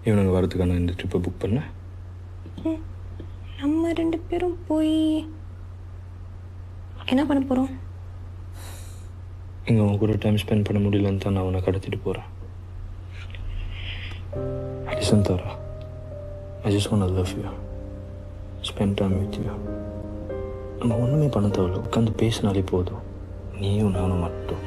இவனுங்க வரதுக்கான இந்த ட்ரிப்பை புக் பண்ண. நம்ம 2 பேரும் போய் என்ன பண்ண போகிறோம்? இங்கே உன் கூட டைம் ஸ்பெண்ட் பண்ண முடியலன்னு தான் நான் அவனை கடத்திட்டு போகிறேன். Listen, Tara. I just want to love you. Spend time with you. நம்ம ஒன்றுமே பண்ண தேவையில்ல, உட்காந்து பேசினாலே போதும். நீயும் நானும் மட்டும்.